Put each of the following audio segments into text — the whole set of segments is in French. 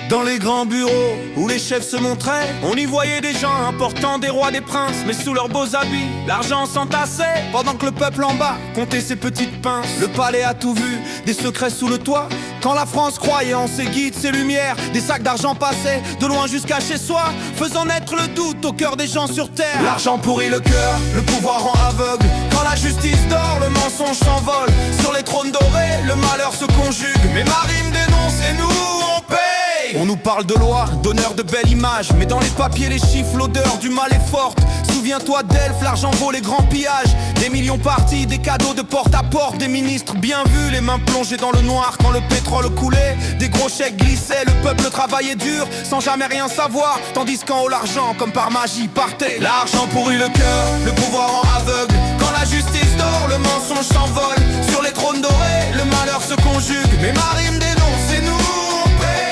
Dans les grands bureaux où les chefs se montraient, on y voyait des gens importants, des rois, des princes, mais sous leurs beaux habits, l'argent s'entassait, pendant que le peuple en bas comptait ses petites pinces. Le palais a tout vu, des secrets sous le toit. Quand la France croyait en ses guides, ses lumières, des sacs d'argent passaient de loin jusqu'à chez soi, faisant naître le doute au cœur des gens sur terre. L'argent pourrit le cœur, le pouvoir rend aveugle. Quand la justice dort, le mensonge s'envole. Sur les trônes dorés, le malheur se conjugue. Mais ma rime dénonce et nous, on paye. On nous parle de loi, d'honneur, de belle image, mais dans les papiers, les chiffres, l'odeur du mal est forte. Souviens-toi d'Elf, l'argent vaut les grands pillages. Des millions partis, des cadeaux de porte à porte. Des ministres bien vus, les mains plongées dans le noir quand le pétrole coulait. Des gros chèques glissaient, le peuple travaillait dur sans jamais rien savoir. Tandis qu'en haut l'argent, comme par magie, partait. L'argent pourrit le cœur, le pouvoir rend aveugle. Quand la justice dort, le mensonge s'envole. Sur les trônes dorés, le malheur se conjugue. Mais ma rime dénonce et nous on paie.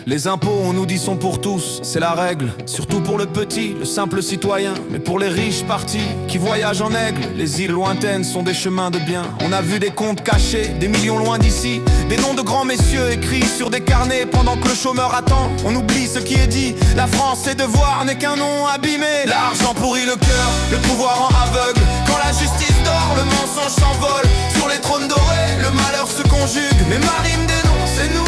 Les impôts, on nous dit, sont pour tous, c'est la règle. Surtout pour le petit, le simple citoyen. Mais pour les riches partis qui voyagent en aigle, les îles lointaines sont des chemins de bien. On a vu des comptes cachés, des millions loin d'ici. Des noms de grands messieurs écrits sur des carnets. Pendant que le chômeur attend, on oublie ce qui est dit. La France, ses devoirs n'est qu'un nom abîmé. L'argent pourrit le cœur, le pouvoir rend aveugle. Quand la justice dort, le mensonge s'envole. Sur les trônes dorés, le malheur se conjugue. Mais ma rime dénonce et nous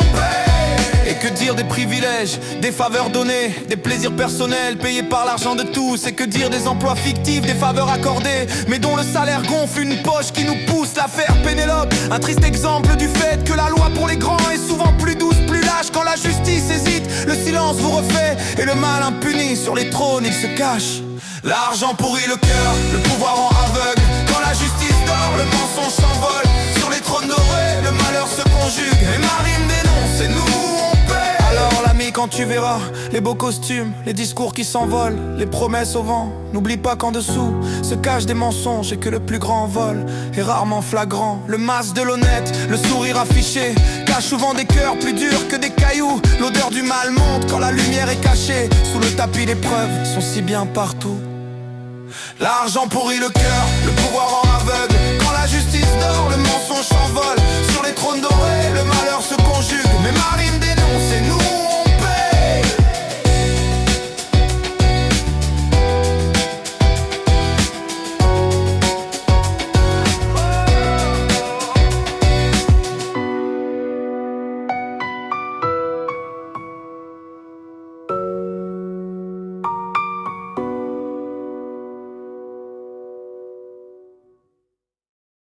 on paie. Et que dire des privilèges, des faveurs données, des plaisirs personnels payés par l'argent de tous. Et que dire des emplois fictifs, des faveurs accordées, mais dont le salaire gonfle une poche qui nous pousse. L'affaire Pénélope, un triste exemple du fait que la loi pour les grands est souvent plus douce, plus lâche. Quand la justice hésite, le silence vous refait. Et le mal impuni sur les trônes, il se cache. L'argent pourrit le cœur, le pouvoir rend aveugle. Quand la justice dort, le mensonge s'envole. Sur les trônes dorés, le malheur se conjugue. Et ma rime dénonce et nous alors l'ami, quand tu verras les beaux costumes, les discours qui s'envolent, les promesses au vent, n'oublie pas qu'en dessous se cachent des mensonges et que le plus grand vol est rarement flagrant. Le masque de l'honnête, le sourire affiché, cache souvent des cœurs plus durs que des cailloux. L'odeur du mal monte quand la lumière est cachée. Sous le tapis les preuves sont si bien partout. L'argent pourrit le cœur, le pouvoir rend aveugle. Quand la justice dort, le mensonge s'envole. Sur les trônes dorés, le malheur se conjugue. Mais ma rime